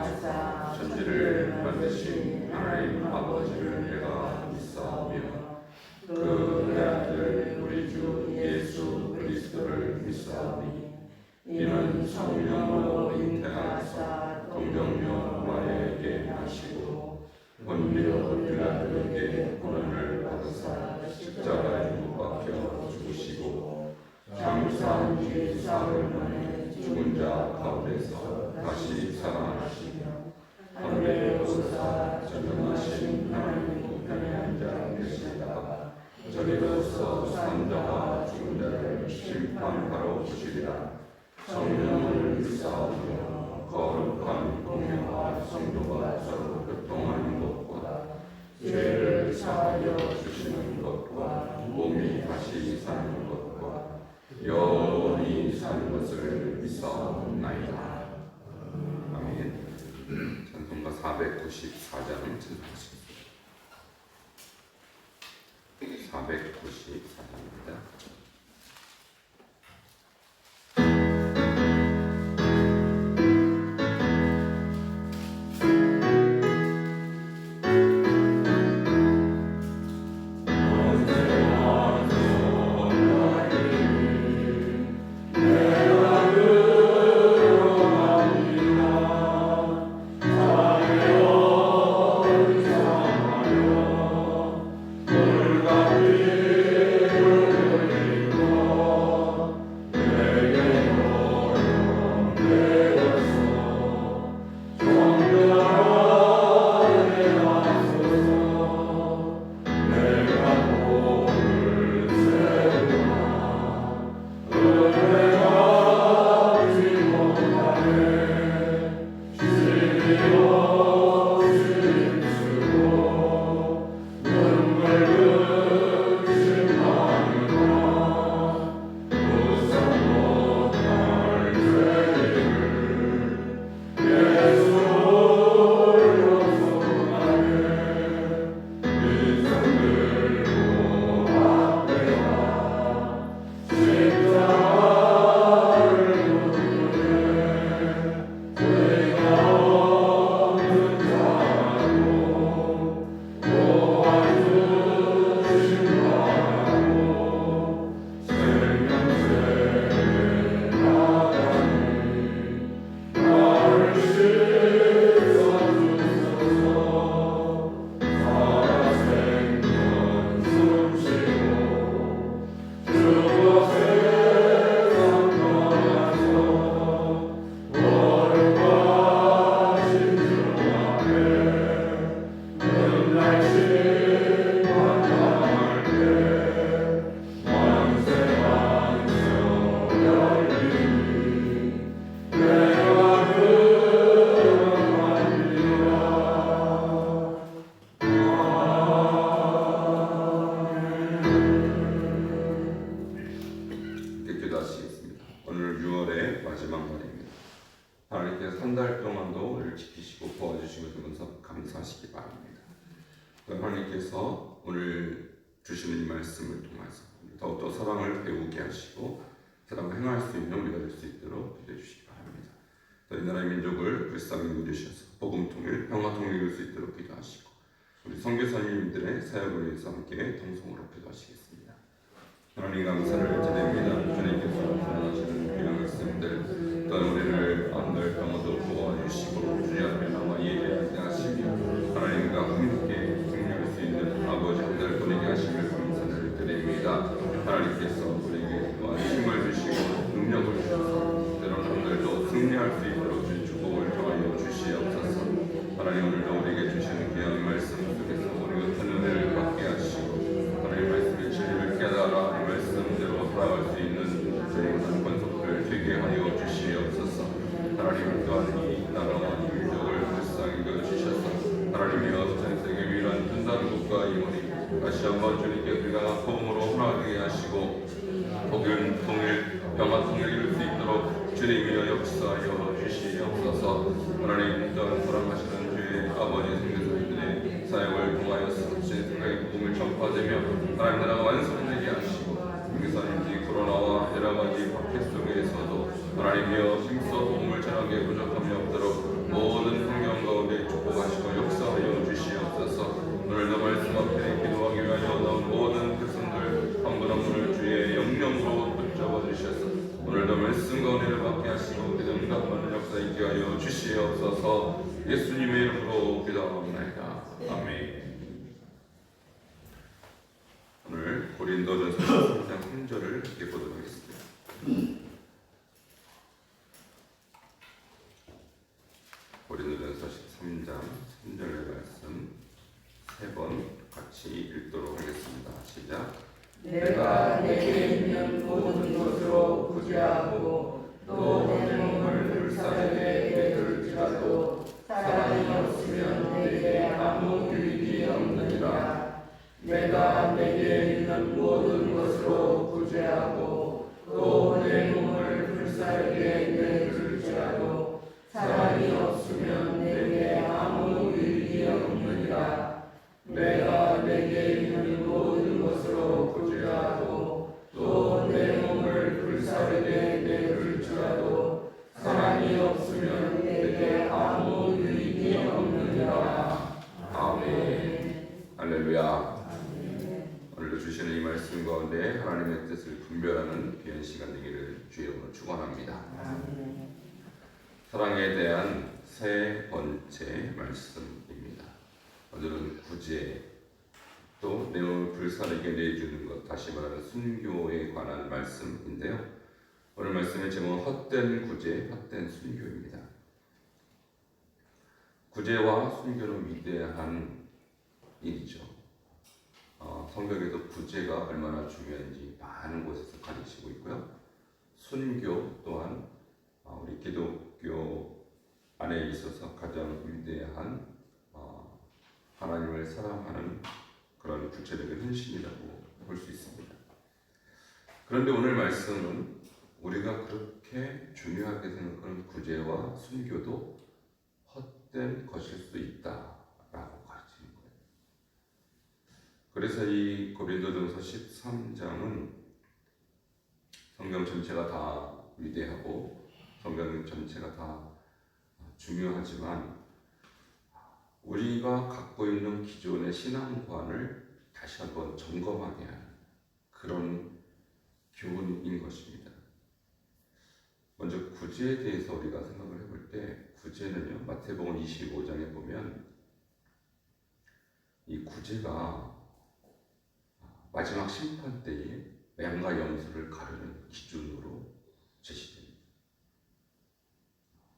하사 천지를 만드신 하나님 아버지를 내가 믿사오며 그 외아들 우리 주 예수 그리스도를 믿사오니 이는 성령으로 잉태하사 동정녀 마리아에게 나시고 본디오 빌라도에게 고난을 받으사 십자가에 못 박혀 죽으시고 장사한 지 사흘 만에 죽은 자 가운데서 다시 살아나시며 하늘에 오르사 전능하신 하나님 우편에 앉아 계시다가 저리로서 산 자와 죽은 자를 심판하러 오시리라. 성령을 믿사오며 거룩한 공회와 성도가 서로 교통하는 것과 죄를 사하여 주시는 것과 몸이 다시 사는 것과 영원히 사는 것을 믿사옵나이다. 아멘. 찬송가 494장을 찬송하시겠습니다. 494장입니다. 감사하시기 바랍니다. 하나님께서 오늘 주시는 이 말씀을 통해서 더욱더 사랑을 배우게 하시고 사랑을 행할 수 있는 우리가 될 수 있도록 기도해 주시기 바랍니다. 저희 나라의 민족을 불쌍히 누리셔서 복음 통일, 평화 통일을 수 있도록 기도하시고 우리 선교사님들의 사역을 위해서 함께 동성으로 기도하시겠습니다. 하나님 감사를 드립니다. 주님께서 전하시는 귀한 말씀들 또한 우리를 안될 병어도 도와주시고 주님 앞에 나와 예배하게 하시며 하나님과 함께 승리할 수 있는 아버지 한 달 보내게 하시며 감사를 드립니다. 하나님께서 우리에게 또한 힘을 주시고 능력을 주셔서 때로는 한달도 승리할 수 있도록 주신 축복을 통하여 주시옵소서. 하나님 오늘도 우리에게 주시는 귀한 말씀 속에서 우리가 큰 은혜를 받게 하시고 하나님 말씀의 진리를 깨달아 이 말씀대로 살아갈 수 있는 저희 권속들 되게 하여 주시옵소서. 하나님 또한 이 나라와 이 민족을 불쌍히 여주셔서 하나님이여 전 세계 유일한 분단 국가이오니 다시 한번 주님께 우리가 소음으로 하나되게 하시고 복음 통일, 평화 통일을 이룰 수 있도록 주님이여 역사하여 주시옵소서. 하나님 또한 사랑하시는 주의 아버지 선교사님들의 사역을 통하여서 제 생각의 복음을 전파되며 하나님 나라가 완성되게 하시고 선교사님들이 코로나와 여러 가지 박해 속에서도 하나님이여 힘써 복음을 전하게 부족함이 없도록 모든 예수님의 이름으로 기도합니다. 아멘. 오늘 고린도전서 13장 3절을 읽어보도록 하겠습니다. 고린도전서 13장 3절의 말씀 세 번 같이 읽도록 하겠습니다. 시작. 내가 내게 있는 모든 것으로 구제하고 또 내 몸을 불사르게 내둘지라도 사랑이 없으면 내게 아무 유익이 없느니라. 내가 내게 있는 모든 것으로 구제하고 또 내 몸을 불사르게 내둘지라도 사랑이 없으면 내게 아무 유익이 없느니라. 내가 내게 있는 모든 것으로 구제하고 또 내 몸을 불사르게 내둘지라도 사랑이 없으면 내게 아무 유익이 없느니라. 아멘. 할렐루야. 오늘도 주시는 이 말씀 가운데 하나님의 뜻을 분별하는 귀한 시간 되기를 주의 이름으로 축원합니다. 사랑에 대한 세 번째 말씀입니다. 오늘은 구제, 또 내 몸을 불사르게 내주는 것, 다시 말하는 순교에 관한 말씀인데요. 오늘 말씀의 제목은 헛된 구제, 헛된 순교입니다. 구제와 순교는 위대한 일이죠. 성경에도 구제가 얼마나 중요한지 많은 곳에서 가르치고 있고요. 순교 또한 우리 기독교 안에 있어서 가장 위대한 하나님을 사랑하는 그런 구체적인 헌신이라고 볼 수 있습니다. 그런데 오늘 말씀은 우리가 그렇게 중요하게 생각하는 구제와 순교도 헛된 것일 수 있다라고 가르치는 거예요. 그래서 이 고린도전서 13장은 성경 전체가 다 위대하고 성경 전체가 다 중요하지만 우리가 갖고 있는 기존의 신앙관을 다시 한번 점검하게 하는 그런 교훈인 것입니다. 먼저 구제에 대해서 우리가 생각을 해볼 때 구제는요, 마태복음 25장에 보면 이 구제가 마지막 심판 때에 양과 염소를 가르는 기준으로 제시됩니다.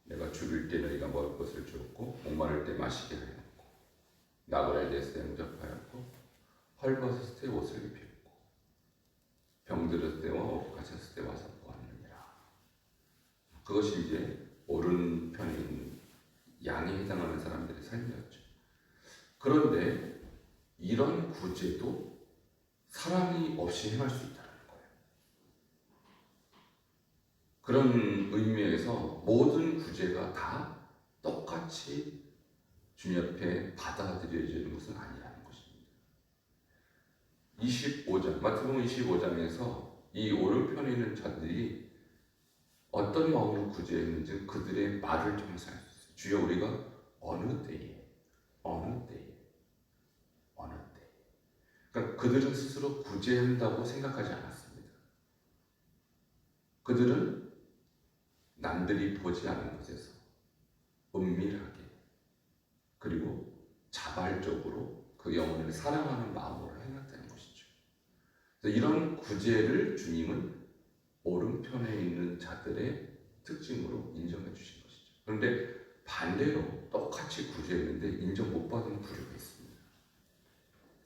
내가 죽을 때 너희가 먹을 것을 주었고 목마를 때 마시게 하였고 나그네에 대해서 영접하였고 헐벗었을 때 옷을 입혔고 병들었을 때와 옥갇혔을 때 와서 보았느니라. 그것이 이제 오른편에 있는 양에 해당하는 사람들의 삶이었죠. 그런데 이런 구제도 사랑이 없이 행할 수 있다는 거예요. 그런 의미에서 모든 구제가 다 똑같이 주님 앞에 받아들여지는 것은 아니라는 것입니다. 25장, 마태복음 25장에서 이 오른편에 있는 자들이 어떤 마음으로 구제했는지 그들의 말을 통해서 알 수 있어요. 주여 우리가 어느 때에 그러니까 그들은 스스로 구제한다고 생각하지 않았습니다. 그들은 남들이 보지 않은 곳에서 은밀하게 그리고 자발적으로 그 영혼을 사랑하는 마음으로 행했다는 것이죠. 그래서 이런 구제를 주님은 오른편에 있는 자들의 특징으로 인정해 주신 것이죠. 그런데 반대로 똑같이 구제했는데 인정 못 받은 부류가 있습니다.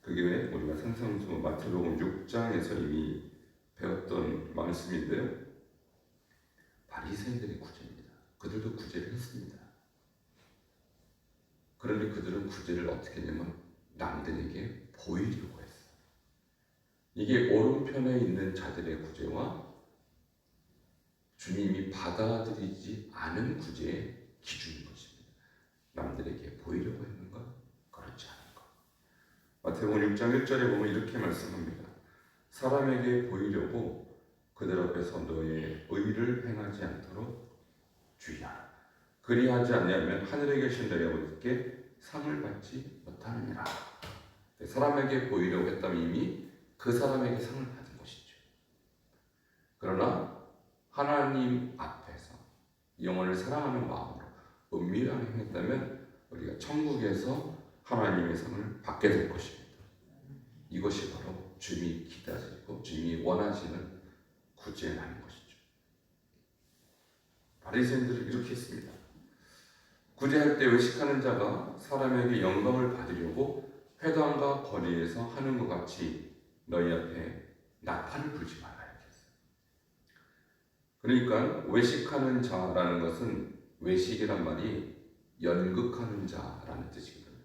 그게 우리가 상상수 마태복음 6장에서 이미 배웠던 말씀인데요. 바리새인들의 구제입니다. 그들도 구제를 했습니다. 그런데 그들은 구제를 어떻게 했냐면 남들에게 보이려고 했어요. 이게 오른편에 있는 자들의 구제와 주님이 받아들이지 않은 구제의 기준인 것입니다. 남들에게 보이려고 했는 것, 그렇지 않은 것. 마태복음 6장 1절에 보면 이렇게 말씀합니다. 사람에게 보이려고 그들 앞에서 너의 의를 행하지 않도록 주의하라. 그리하지 않으면 하늘에 계신 너희 아버지께 상을 받지 못하느니라. 사람에게 보이려고 했다면 이미 그 사람에게 상을 받은 것이죠. 그러나 하나님 앞에서 영혼을 사랑하는 마음으로 은밀하게 행했다면 우리가 천국에서 하나님의 상을 받게 될 것입니다. 이것이 바로 주님이 기다리고 주님이 원하시는 구제라는 것이죠. 바리새인들은 이렇게 했습니다. 구제할 때 외식하는 자가 사람에게 영광을 받으려고 회당과 거리에서 하는 것 같이 너희 앞에 나팔을 불지 마라 이렇게 했어요. 그러니까 외식하는 자라는 것은 외식이란 말이 연극하는 자라는 뜻이거든요.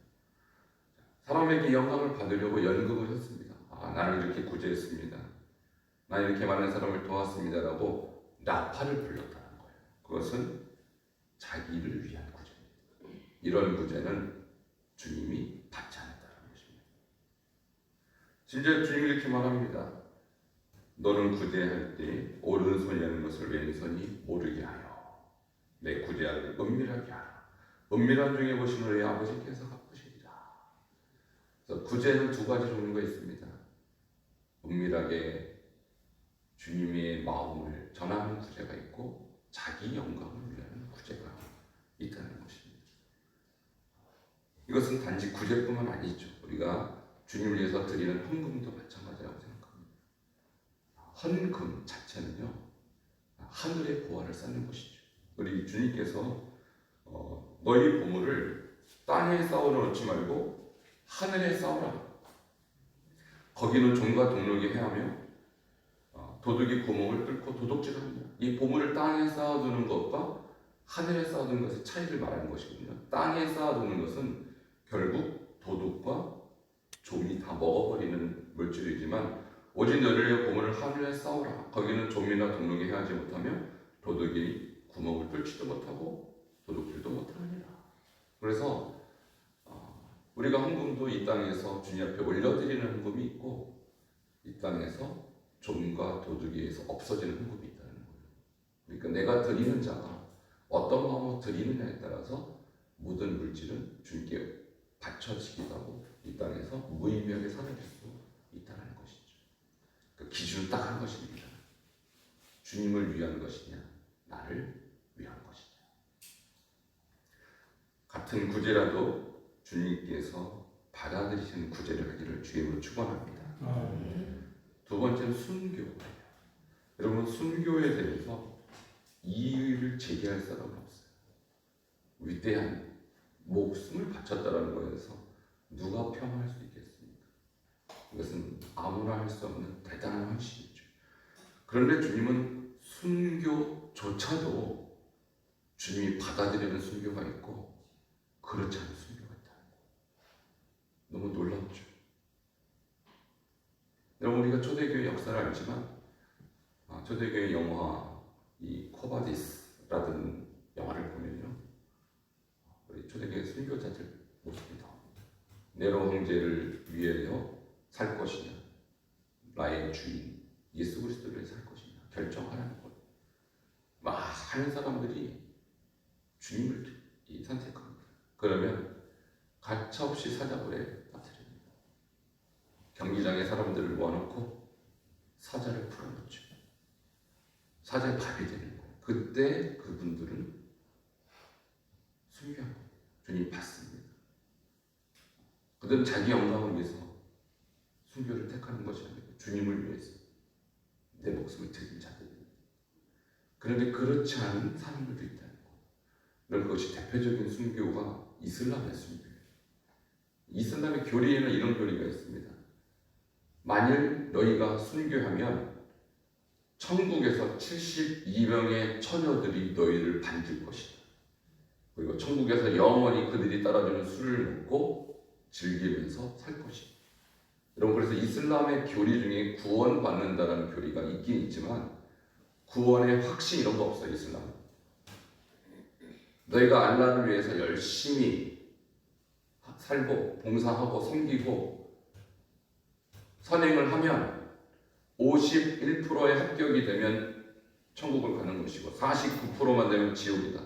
사람에게 영광을 받으려고 연극을 했습니다. 나는 이렇게 구제했습니다. 나는 이렇게 많은 사람을 도왔습니다라고 나팔을 불렀다는 거예요. 그것은 자기를 위한 구제입니다. 이런 구제는 주님이 받지 않았다는 것입니다. 심지어 주님이 이렇게 말합니다. 너는 구제할 때 오른손이 하는 것을 왼손이 모르게 하여 내 구제하기를 은밀하게 하라. 은밀한 중에 보시는 내 아버지께서 갚으시리라. 그래서 구제는 두 가지 종류가 있습니다. 은밀하게 주님의 마음을 전하는 구제가 있고 자기 영광을 위하는 구제가 있다는 것입니다. 이것은 단지 구제뿐만 아니죠. 우리가 주님을 위해서 드리는 헌금도 마찬가지라고 생각합니다. 헌금 자체는요, 하늘의 보화를 쌓는 것이죠. 우리 주님께서 너희 보물을 땅에 쌓아놓지 말고 하늘에 쌓으라. 거기는 종과 동록이 해하며 도둑이 구멍을 뚫고 도둑질합니다. 이 보물을 땅에 쌓아두는 것과 하늘에 쌓아두는 것의 차이를 말하는 것이거든요. 땅에 쌓아두는 것은 결국 도둑과 좀이 다 먹어버리는 물질이지만 오직 너를 위해 보물을 하늘에 쌓으라. 거기는 좀이나 동록이 해하지 못하며 도둑이 구멍을 뚫지도 못하고 도둑질도 못합니다. 그래서 우리가 헌금도 이 땅에서 주님 앞에 올려드리는 헌금이 있고 이 땅에서 좀과 도둑에 의해서 없어지는 헌금이 있다는 거예요. 그러니까 내가 드리는 자가 어떤 마음으로 드리느냐에 따라서 모든 물질은 주님께 바쳐지기도 하고 이 땅에서 무의미하게 사라질 수 있다는 것이죠. 그 기준은 딱 한 것입니다. 주님을 위한 것이냐, 나를 위한 것이냐. 같은 구제라도 주님께서 받아들이시는 구제를 하기를 주임으로 축원합니다. 두 번째는 순교예요. 여러분, 순교에 대해서 이의를 제기할 사람은 없어요. 위대한 목숨을 바쳤다는 것에서 누가 폄하할 수 있겠습니까? 이것은 아무나 할 수 없는 대단한 헌신이죠. 그런데 주님은 순교조차도 주님이 받아들이는 순교가 있고 그렇지 않은 순교가 있다는 거예요. 너무 놀랍죠. 여러분, 우리가 초대교회 역사를 알지만 초대교회 영화 이 코바디스라는 영화를 보면요, 우리 초대교회 순교자들 모습이 나옵니다. 네로 형제를 위하여 살 것이냐, 나의 주인 예수 그리스도를 위해 살 것이냐 결정하라는 거예요. 많은 사람들이 주님을 선택합니다. 그러면 가차없이 사자굴에 빠뜨립니다. 경기장에 사람들을 모아놓고 사자를 풀어놓죠. 사자의 밥이 되는 거예요. 그때 그분들은 순교합니다. 주님 받습니다. 그들은 자기 영광을 위해서 순교를 택하는 것이 아니고 주님을 위해서 내 목숨을 드린 자들입니다. 그런데 그렇지 않은 사람들도 있다는 거예요. 그것이 대표적인 순교가 이슬람의 순교예요. 이슬람의 교리에는 이런 교리가 있습니다. 만일 너희가 순교하면 천국에서 72명의 처녀들이 너희를 반길 것이다. 그리고 천국에서 영원히 그들이 따라주는 술을 먹고 즐기면서 살 것이다. 여러분, 그래서 이슬람의 교리 중에 구원받는다는 교리가 있긴 있지만 구원의 확신 이런 거 없어요. 이슬람은 너희가 알라를 위해서 열심히 살고 봉사하고 섬기고 선행을 하면 51%의 합격이 되면 천국을 가는 것이고 49%만 되면 지옥이다.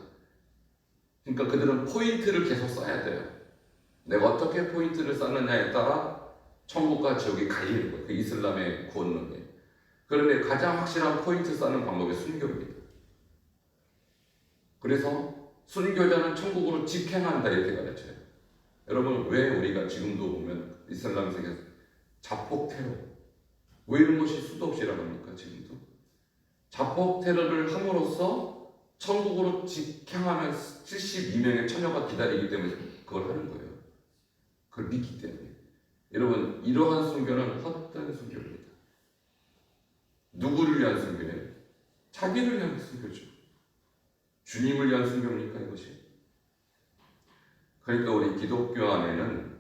그러니까 그들은 포인트를 계속 쌓아야 돼요. 내가 어떻게 포인트를 쌓느냐에 따라 천국과 지옥이 갈리는 거예요. 그 이슬람의 구원론이에요. 그런데 가장 확실한 포인트 쌓는 방법이 순교입니다. 그래서 순교자는 천국으로 직행한다 이렇게 가르쳐요. 여러분 왜 우리가 지금도 보면 이슬람 세계에서 자폭 테러 왜 이런 것이 수도 없이 일어납니까? 지금도 자폭 테러를 함으로써 천국으로 직행하면 72명의 처녀가 기다리기 때문에 그걸 하는 거예요. 그걸 믿기 때문에. 여러분 이러한 순교는 헛된 순교입니다. 누구를 위한 순교예요? 자기를 위한 순교죠. 주님을 위한 순교입니까 이것이? 그러니까 우리 기독교 안에는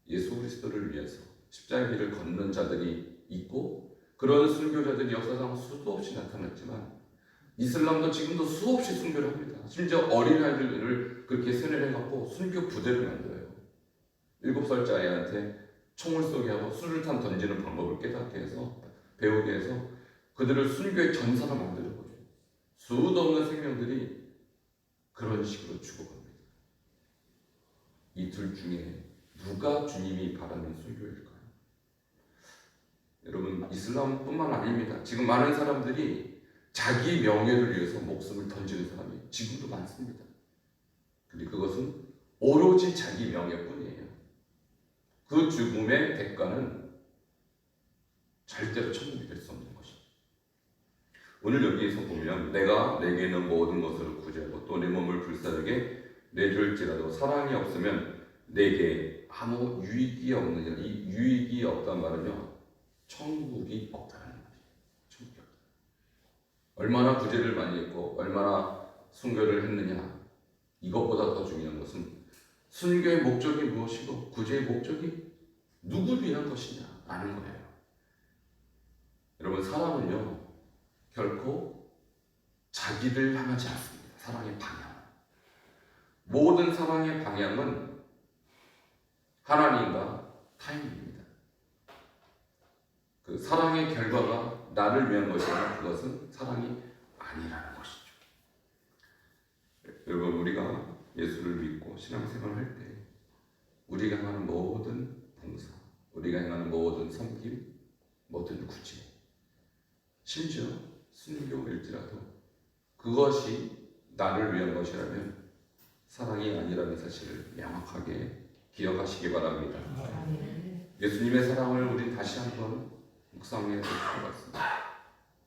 예수 그리스도를 위해서 십자가의 길을 걷는 자들이 있고 그런 순교자들이 역사상 수도 없이 나타났지만 이슬람도 지금도 수없이 순교를 합니다. 심지어 어린아이들을 그렇게 세뇌를 해갖고 순교 부대를 만들어요. 7살짜리 아이한테 총을 쏘게 하고 수류탄 던지는 방법을 깨닫게 해서 배우게 해서 그들을 순교의 전사로 만들어버려요. 수도 없는 생명들이 그런 식으로 죽어갑니다. 이 둘 중에 누가 주님이 바라는 순교일까요? 여러분 이슬람뿐만 아닙니다. 지금 많은 사람들이 자기 명예를 위해서 목숨을 던지는 사람이 지금도 많습니다. 근데 그것은 오로지 자기 명예뿐이에요. 그 죽음의 대가는 절대로 천국이 될 수 없는 것입니다. 오늘 여기에서 보면 내가 내게 있는 모든 것을 구제하고 또 내 몸을 불사르게 내줄지라도 사랑이 없으면 내게 아무 유익이 없느냐. 이 유익이 없단 말은요 천국이 없다는 말이에요. 천국이 없다. 얼마나 구제를 많이 했고 얼마나 순교를 했느냐 이것보다 더 중요한 것은 순교의 목적이 무엇이고 구제의 목적이 누구를 위한 것이냐 아는 거예요. 여러분 사랑은요 결코 자기를 향하지 않습니다. 사랑의 방향 모든 사랑의 방향은 하나님과 타인입니다. 그 사랑의 결과가 나를 위한 것이면 그것은 사랑이 아니라는 것이죠. 여러분 우리가 예수를 믿고 신앙생활을 할 때 우리가 행하는 모든 봉사, 우리가 행하는 모든 섬김, 모든 구제, 심지어 순교일지라도 그것이 나를 위한 것이라면 사랑이 아니라는 사실을 명확하게 기억하시기 바랍니다. 예수님의 사랑을 우리 다시 한번 묵상해 볼 것 같습니다.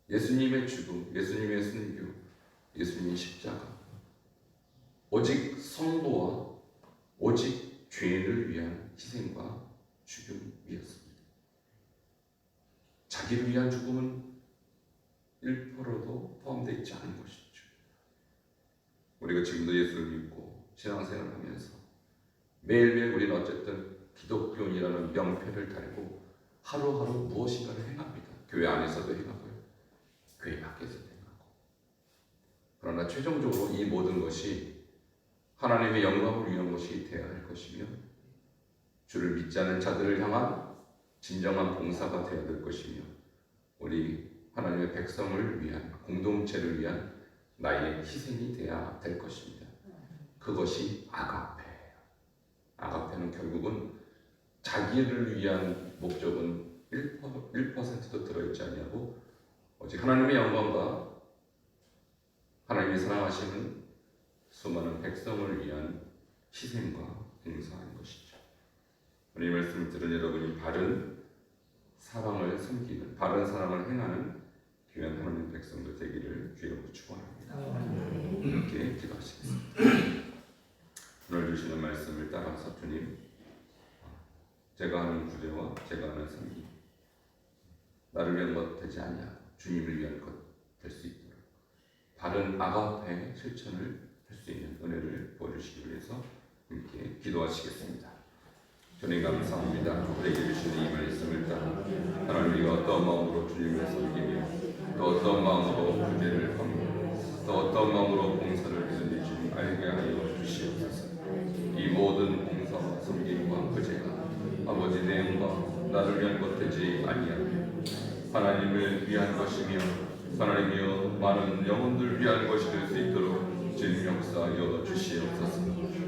예수님의 죽음, 예수님의 순교, 예수님의 십자가 오직 성도와 오직 죄인을 위한 희생과 죽음이었습니다. 자기를 위한 죽음은 1%도 포함되어 있지 않은 것이죠. 우리가 지금도 예수를 믿고 신앙생활을 하면서 매일매일 우리는 어쨌든 기독교인이라는 명패를 달고 하루하루 무엇인가를 행합니다. 교회 안에서도 행하고요. 교회 밖에서도 행하고. 그러나 최종적으로 이 모든 것이 하나님의 영광을 위한 것이 되어야 할 것이며 주를 믿지 않는 자들을 향한 진정한 봉사가 되어야 될 것이며 우리 하나님의 백성을 위한 공동체를 위한 나의 희생이 되어야 될 것입니다. 그것이 아가페예요. 아가페는 결국은 자기를 위한 목적은 1%도 들어있지 아니하고 오직 하나님의 영광과 하나님이 사랑하시는 수많은 백성을 위한 희생과 봉사하는 것이죠. 오늘 이 말씀을 들은 여러분이 바른 사랑을 섬기는, 바른 사랑을 행하는 귀한 하나님 백성들 되기를 주여로 축원합니다. 이렇게 기도하시겠습니다. 오늘 주시는 말씀을 따라서 주님, 제가 하는 구제와 제가 하는 섬기, 나를 위한 것 되지 아니하고 주님을 위한 것 될 수 있도록 바른 아가페의 실천을 할 수 있는 은혜를 보여주시기 위해서 함께 기도하시겠습니다. 주님 감사합니다. 우리에게 주시는 이 말씀을 따라 하나님이 어떤 마음으로 주님을 섬기며 또 어떤 마음으로 구제를 하며 또 어떤 마음으로 봉사를 했는지 주님 알게 하여 주시옵소서. 이 모든 봉사와 섬김과 구제가 아버지 내 영광 나를 위한 것 되지 아니하며 하나님을 위한 것이며 하나님이여 많은 영혼들 위한 것이 될 수 있도록 주님 역사하여 주시옵소서.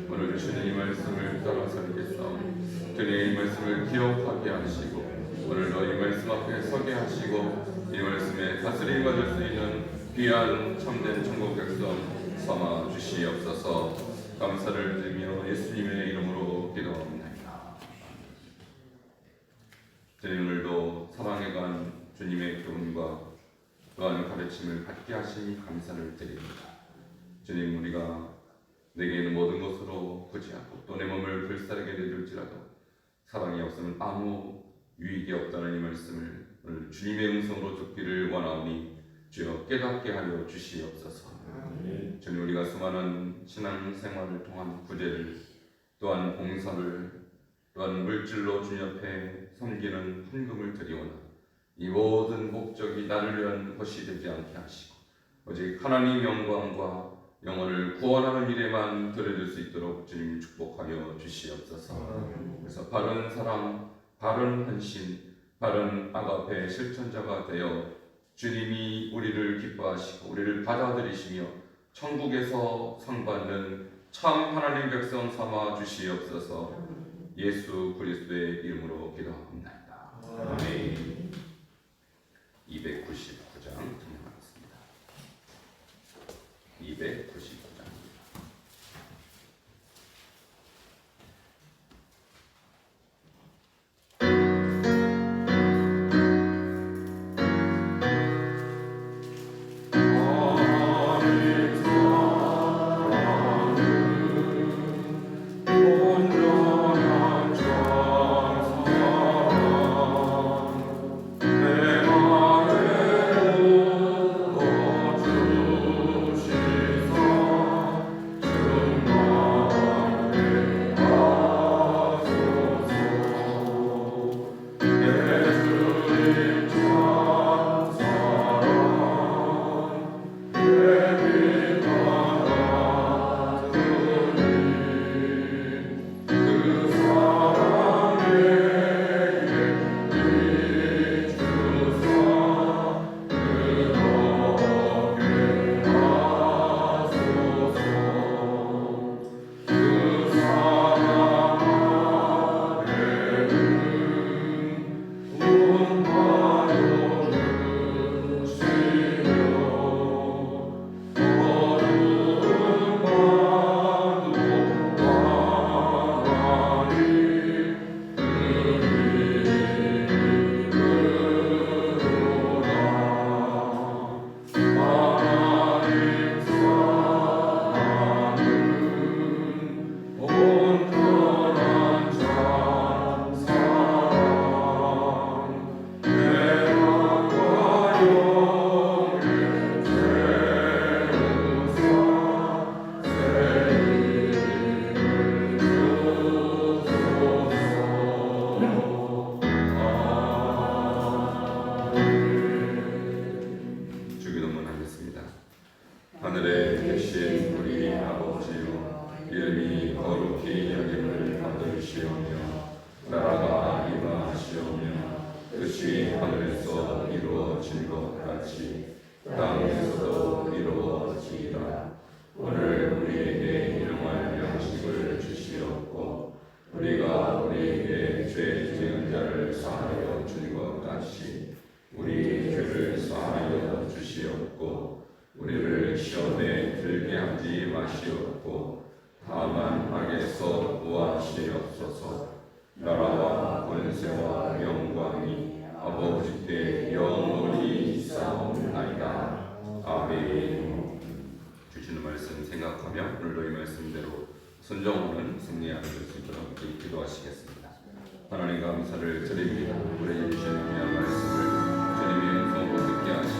오늘 주시는 이 말씀을 따라 살겠사오니 주님 이 말씀을 기억하게 하시고 오늘도 이 말씀 앞에 서게 하시고 이 말씀에 다스림 받을 수 있는 귀한 참된 천국 백성 삼아 주시옵소서. 감사를 드리며 예수님의 이름으로 기도합니다. 주님, 오늘도 사랑에 관 주님의 교훈과 또한 가르침을 받게 하시니 감사를 드립니다. 주님, 우리가 내게 있는 모든 것으로 구제하고 또 내 몸을 불사르게 내줄지라도 사랑이 없으면 아무 유익이 없다는 이 말씀을 오늘 주님의 음성으로 듣기를 원하오니 주여 깨닫게 하여 주시옵소서. 주님, 우리가 수많은 신앙생활을 통한 구제를 또한 봉사를 또한 물질로 주님 앞에 섬기는 헌금을 드리오나 이 모든 목적이 나를 위한 것이 되지 않게 하시고 오직 하나님의 영광과 영혼을 구원하는 일에만 들여질 수 있도록 주님 축복하여 주시옵소서. 그래서 바른 사랑, 바른 헌신, 바른 아가페 실천자가 되어 주님이 우리를 기뻐하시고 우리를 받아들이시며 천국에서 상 받는 참 하나님 백성 삼아 주시옵소서. 예수 그리스도의 이름으로 기도합니다. 아멘. 299장 진행하겠습니다. 299장. 하늘에 계신 우리 아버지여, 이름이 거룩히 여김을 받으시오며 나라가 임하시오며 뜻이 하늘에서 이루어진 것 같이 땅에서도 이루어지이다. 오늘 우리에게 일용할 양식을 주시옵고 우리가 우리에게 죄 지은 자를 사하여 준 것 같이 우리 죄를 사하여 주시옵고 우리를 시험에 들게 하지 마시옵고 다만 악에서 구하시옵소서. 나라와 권세와 영광이 아버지께 영원히 있사옵나이다. 아멘. 주시는 말씀 생각하며 오늘도 이 말씀대로 순종하는 승리하는 수 있도록 기도하시겠습니다. 하나님 감사를 드립니다. 우리 주시는 귀한 말씀을 주님의 음성으로 듣게 하시고